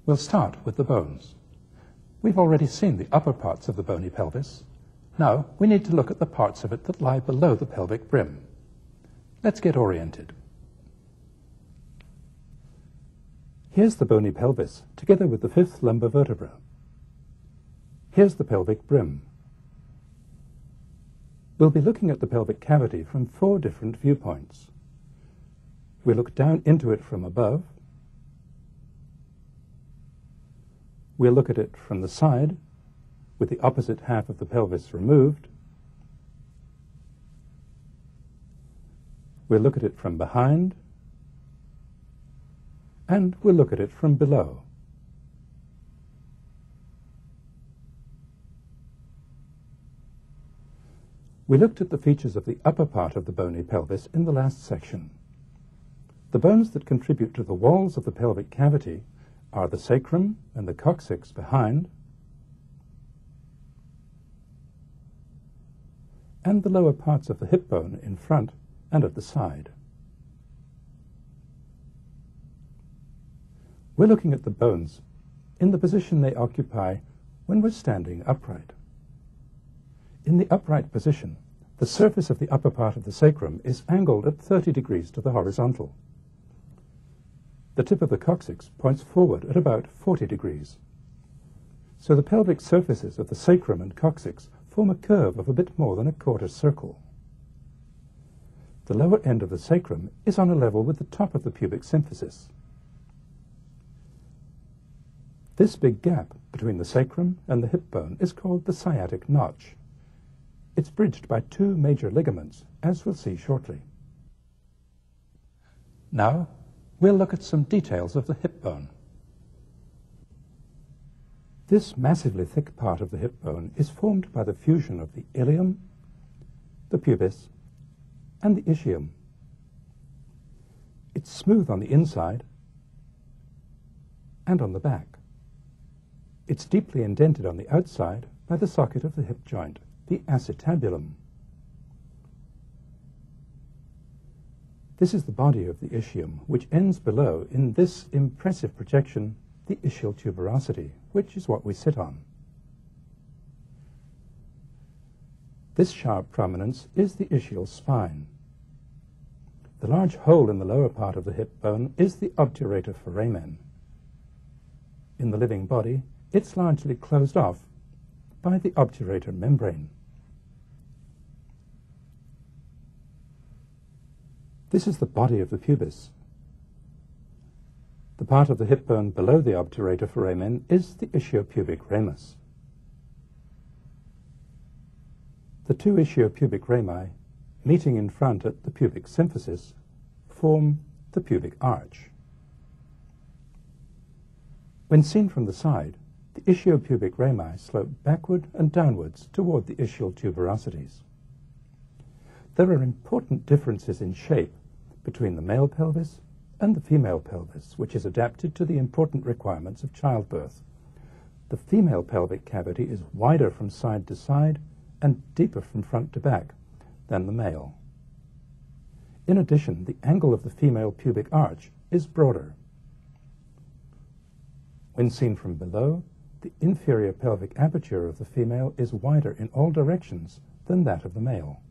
We'll start with the bones. We've already seen the upper parts of the bony pelvis. Now we need to look at the parts of it that lie below the pelvic brim. Let's get oriented. Here's the bony pelvis, together with the fifth lumbar vertebra. Here's the pelvic brim. We'll be looking at the pelvic cavity from 4 different viewpoints. We look down into it from above. We'll look at it from the side, with the opposite half of the pelvis removed. We'll look at it from behind, and we'll look at it from below. We looked at the features of the upper part of the bony pelvis in the last section. The bones that contribute to the walls of the pelvic cavity are the sacrum and the coccyx behind, and the lower parts of the hip bone in front and at the side. We're looking at the bones in the position they occupy when we're standing upright. In the upright position, the surface of the upper part of the sacrum is angled at 30 degrees to the horizontal. The tip of the coccyx points forward at about 40 degrees. So the pelvic surfaces of the sacrum and coccyx form a curve of a bit more than a quarter circle. The lower end of the sacrum is on a level with the top of the pubic symphysis. This big gap between the sacrum and the hip bone is called the sciatic notch. It's bridged by 2 major ligaments, as we'll see shortly. Now, we'll look at some details of the hip bone. This massively thick part of the hip bone is formed by the fusion of the ilium, the pubis, and the ischium. It's smooth on the inside and on the back. It's deeply indented on the outside by the socket of the hip joint, the acetabulum. This is the body of the ischium, which ends below in this impressive projection, the ischial tuberosity, which is what we sit on. This sharp prominence is the ischial spine. The large hole in the lower part of the hip bone is the obturator foramen. In the living body, it's largely closed off by the obturator membrane. This is the body of the pubis. The part of the hip bone below the obturator foramen is the ischiopubic ramus. The 2 ischiopubic rami, meeting in front at the pubic symphysis, form the pubic arch. When seen from the side, the ischiopubic rami slope backward and downwards toward the ischial tuberosities. There are important differences in shape between the male pelvis and the female pelvis, which is adapted to the important requirements of childbirth. The female pelvic cavity is wider from side to side and deeper from front to back than the male. In addition, the angle of the female pubic arch is broader. When seen from below, the inferior pelvic aperture of the female is wider in all directions than that of the male.